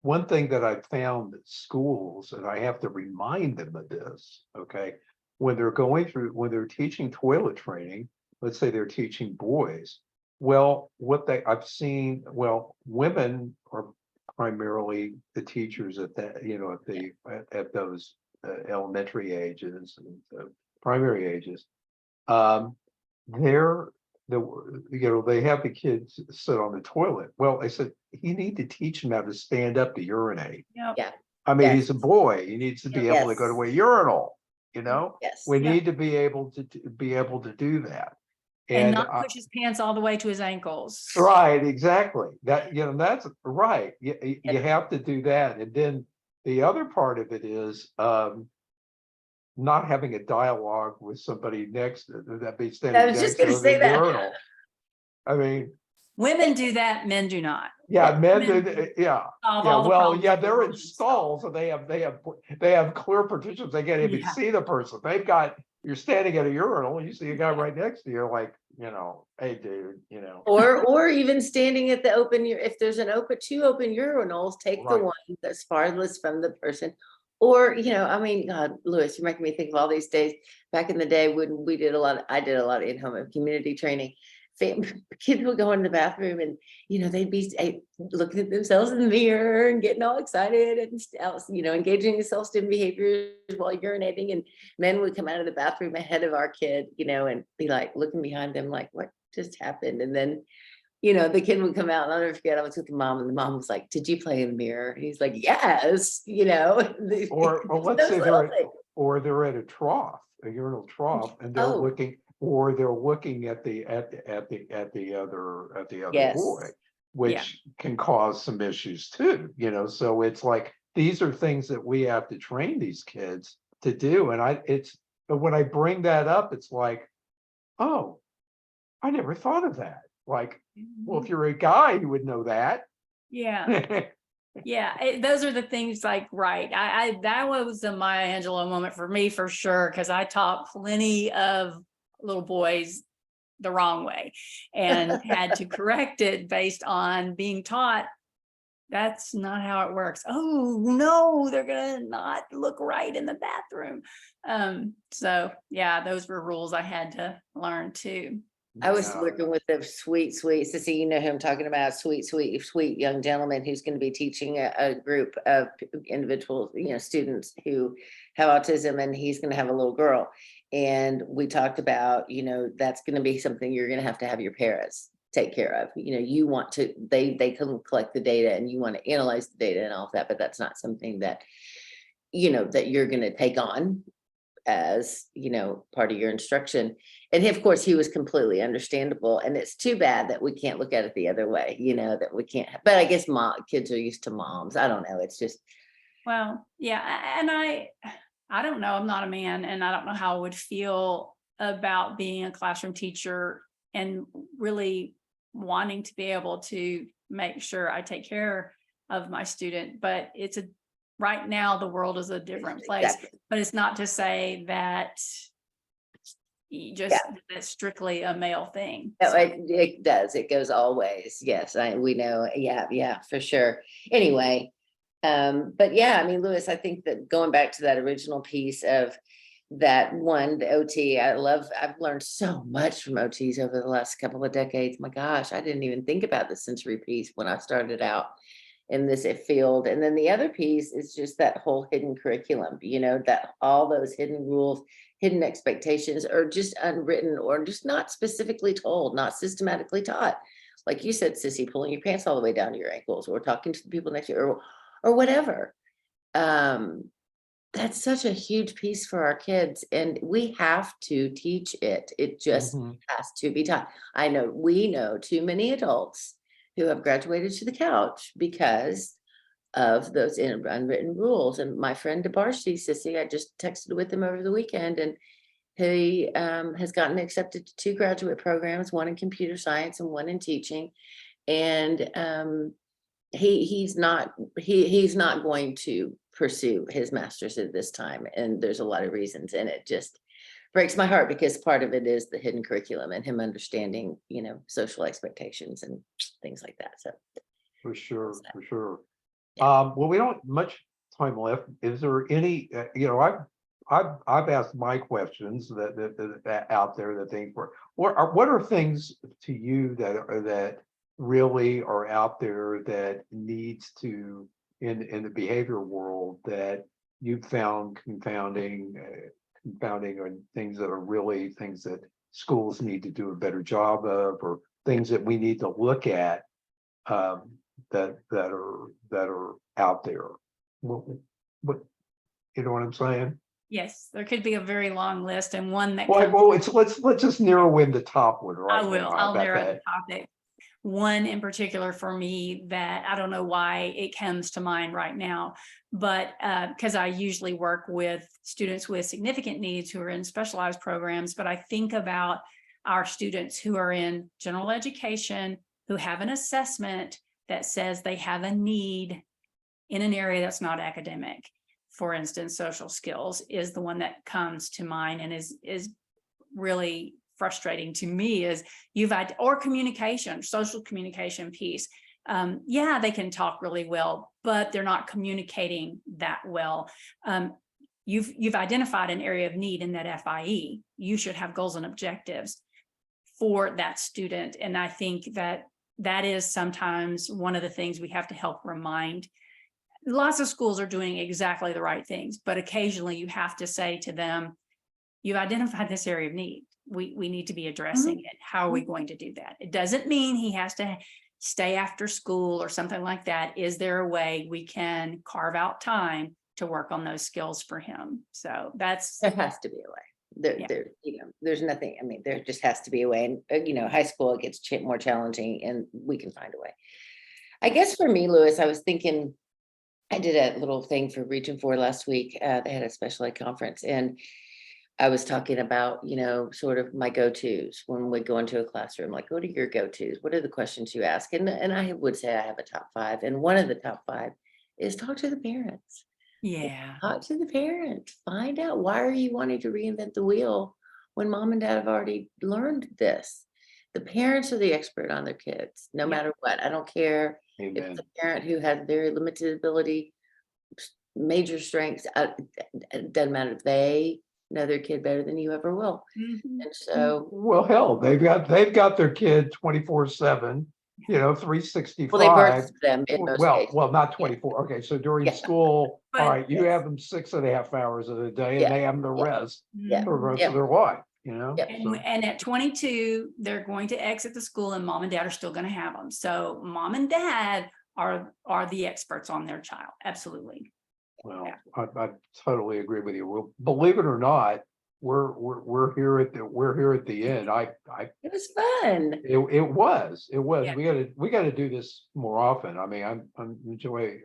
one thing that I found at schools, and I have to remind them of this, okay, when they're teaching toilet training, let's say they're teaching boys, well, I've seen, women are primarily the teachers at that, you know, at those elementary ages and primary ages. They have the kids sit on the toilet. Well, I said, you need to teach him how to stand up to urinate. Yep. Yeah. I mean, Yes. he's a boy. He needs to be able to go to a urinal, you know? Yes. We Yeah. need to be able to do that. And not push his pants all the way to his ankles. Right, exactly. That, you know, that's right. You have to do that. And then the other part of it is not having a dialogue with somebody next that be standing I was next just gonna to say the that. urinal. I mean, Women do that, men do not. yeah, men Women do, yeah. solve Yeah, all the well, problems yeah, that they're in women solve. stalls, so they have clear partitions. They can't even Yeah. see the person. You're standing at a urinal and you see a guy right next to you, like, you know, hey, dude, you know. Or even standing at the if there's two open urinals, take the Right. one that's farthest from the person. Or, you know, I mean, God, Lewis, you're making me think of all these days back in the day when I did a lot of in-home community training. Kids would go in the bathroom and, you know, they'd be looking at themselves in the mirror and getting all excited and, you know, engaging in self-stim behaviors while urinating. And men would come out of the bathroom ahead of our kid, you know, and be like looking behind them like, what just happened? And then, you know, the kid would come out, and I'll never forget, I was with the mom, and the mom was like, did you play in the mirror? And he's like, yes, you know. Or let's say they're at a trough, a urinal trough, and they're looking at the other boy, which can cause some issues too, you know. So it's like, these are things that we have to train these kids to do. But when I bring that up, it's like, oh, I never thought of that. Like, well, if you're a guy, you would know that. Yeah. Yeah, those are the things like, right. That was a Maya Angelou moment for me for sure, because I taught plenty of little boys the wrong way and had to correct it based on being taught that's not how it works. Oh no, they're gonna not look right in the bathroom. So yeah, those were rules I had to learn too. I was Yeah. working with a sweet, Sissy, you know who I'm talking about, sweet young gentleman who's going to be teaching a group of individuals, you know, students who have autism, and he's going to have a little girl. And we talked about, you know, that's going to be something you're going to have your parents take care of. You know, you want to, they can collect the data and you want to analyze the data and all of that, but that's not something that, you know, that you're going to take on as, you know, part of your instruction. And of course he was completely understandable, and it's too bad that we can't look at it the other way, you know, that we can't, but I guess kids are used to moms. I don't know. It's just, Well, yeah, and I don't know. I'm not a man, and I don't know how I would feel about being a classroom teacher and really wanting to be able to make sure I take care of my student. But right now the world is a different place. exactly. But it's not to say that that's strictly a male thing. No, So, it does. It goes all ways. Yes, we know. Yeah, for sure. Anyway, but yeah, I mean, Lewis, I think that going back to that original piece of that one, the OT, I've learned so much from OTs over the last couple of decades. My gosh, I didn't even think about the sensory piece when I started out in this field. And then the other piece is just that whole hidden curriculum, you know, that all those hidden rules, hidden expectations are just unwritten or just not specifically told, not systematically taught. Like you said, Sissy, pulling your pants all the way down to your ankles, or talking to the people next to you, or whatever. That's such a huge piece for our kids, and we have to teach it. It just Mhm. has to be taught. We know too many adults who have graduated to the couch because of those unwritten rules. And my friend DeBarcy, Sissy, I just texted with him over the weekend, and he has gotten accepted to 2 graduate programs, one in computer science and one in teaching. And he's not going to pursue his master's at this time, and there's a lot of reasons, and it just breaks my heart because part of it is the hidden curriculum and him understanding, you know, social expectations and things like that. So For sure, so, for sure. yeah. Well, we don't have much time left. Is there any, you know, I've asked my questions that out there that think what are things to you that really are out there that needs to in the behavior world that you've found confounding or things that are really things that schools need to do a better job of, or things that we need to look at that are out there. What you know what I'm saying? yes, there could be a very long list, and one that Well, let's just narrow in the top one right now. How I'll about narrow the that? topic. One in particular for me that I don't know why it comes to mind right now, but because I usually work with students with significant needs who are in specialized programs, but I think about our students who are in general education, who have an assessment that says they have a need in an area that's not academic. For instance, social skills is the one that comes to mind and is really frustrating to me. Is or communication, social communication piece. Yeah, they can talk really well, but they're not communicating that well. You've identified an area of need in that FIE. You should have goals and objectives for that student. And I think that is sometimes one of the things we have to help remind. Lots of schools are doing exactly the right things, but occasionally you have to say to them, you've identified this area of need. We need to be addressing it. How are we going to do that? It doesn't mean he has to stay after school or something like that. Is there a way we can carve out time to work on those skills for him? So that's, There has to be a way. Yeah. You know, there's nothing. I mean, there just has to be a way. And you know, high school, it gets more challenging, and we can find a way. I guess for me, Lewis, I was thinking, I did a little thing for Region 4 last week. They had a special ed conference, and I was talking about, you know, sort of my go-tos when we go into a classroom. Like, what are your go-tos? What are the questions you ask? And I would say I have a top 5. And one of the top 5 is talk to the parents. Yeah. Talk to the parents. Find out, why are you wanting to reinvent the wheel when mom and dad have already learned this? The parents are the expert on their kids, no Yep. matter what. I don't care if Amen. it's a parent who has very limited ability, major strengths, it doesn't matter. They know their kid better than you ever will. Mhm. And so, Well, hell, they've got their kid 24/7, you know, well, they 365. birthed them in most Well, cases. not Yeah. 24. Okay, so during Yeah. school, all But right, you yes. have them 6.5 hours of the day, Yeah. and they have the Yeah. rest Yeah. for the rest of Yep. their life, you know? Yep. And, So, and at 22, they're going to exit the school and mom and dad are still going to have them. So mom and dad are the experts on their child. Absolutely. well, Yeah. I totally agree with you. Well, believe it or not, we're here at the end. It was fun. It was. Yeah. We gotta do this more often. I mean, I'm enjoy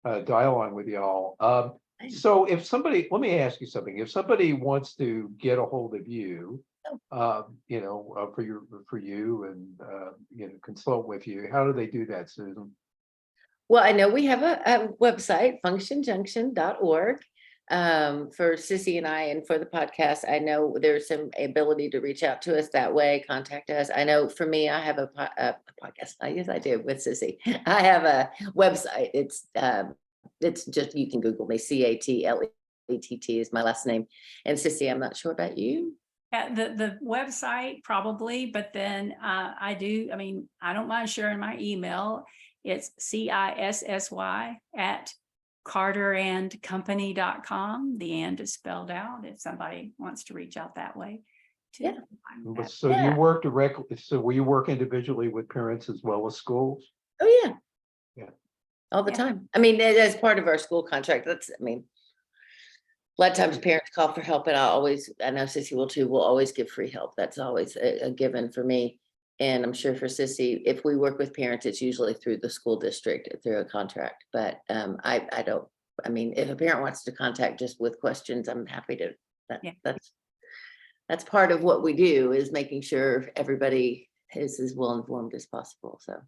dialogue with y'all. Thanks. So if somebody, let me ask you something. If somebody wants to get a hold of you, you know, for you and you know, consult with you, how do they do that, Susan? Well, I know we have a website, functionjunction.org. For Cissy and I, and for the podcast, I know there's some ability to reach out to us that way, contact us. I know for me, I have a podcast. Yes, I do, with Cissy. I have a website. It's just, you can Google me, Catlett is my last name. And Cissy, I'm not sure about you. The website probably, but then I don't mind sharing my email. It's CISSY at carterandcompany.com. The and is spelled out if somebody wants to reach out that way. Yeah. So you work directly, so will you work individually with parents as well as schools? Oh, yeah. Yeah. All the Yeah. time. I mean, as part of our school contract, a lot of times parents call for help, and I know Cissy will too, we'll always give free help. That's always a given for me. And I'm sure for Cissy, if we work with parents, it's usually through the school district, through a contract. But if a parent wants to contact just with questions, I'm happy to, that's part of what we do, is making sure everybody is as well informed as possible. So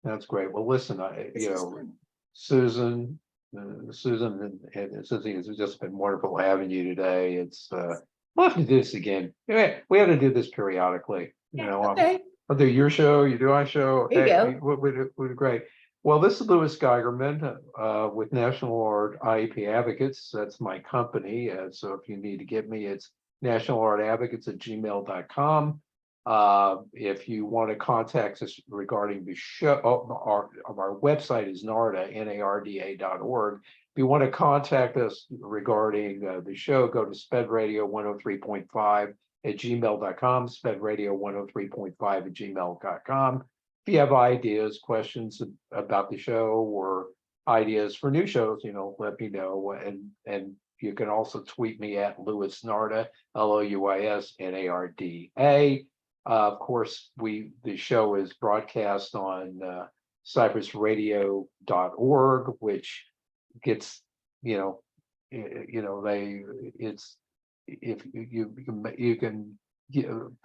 That's great. Well, listen, this was fun. Susan, and Susie, it's just been wonderful having you today. We'll have to do this again. Yeah, we have to do this periodically. You Yeah, know, Okay, I'll do your show, you do our show. there you Hey, go. we're great. Well, this is Louis Geigerman with National Art IEP Advocates. That's my company. So if you need to get me, it's nationalartadvocates@gmail.com. If you want to contact us regarding the show, our website is narda.org. If you want to contact us regarding the show, go to spedradio103.5 at gmail.com, spedradio103.5 at gmail.com. If you have ideas, questions about the show, or ideas for new shows, you know, let me know. And you can also tweet me at Louis Narda, LOUISNARDA. Of course, the show is broadcast on cypressradio.org, which gets, if you can you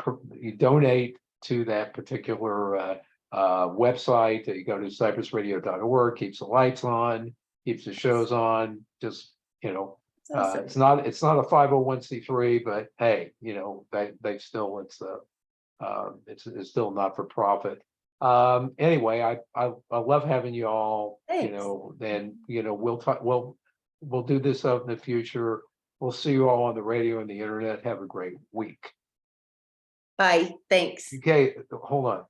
donate to that particular website. You go to cypressradio.org, keeps the lights on, keeps the shows on. Just, Awesome. it's not a 501c3, but hey, they still, it's still not for profit. Anyway, I love having you all. Thanks. Then we'll talk. We'll do this out in the future. We'll see you all on the radio and the internet. Have a great week. Bye. Thanks. Okay, hold on.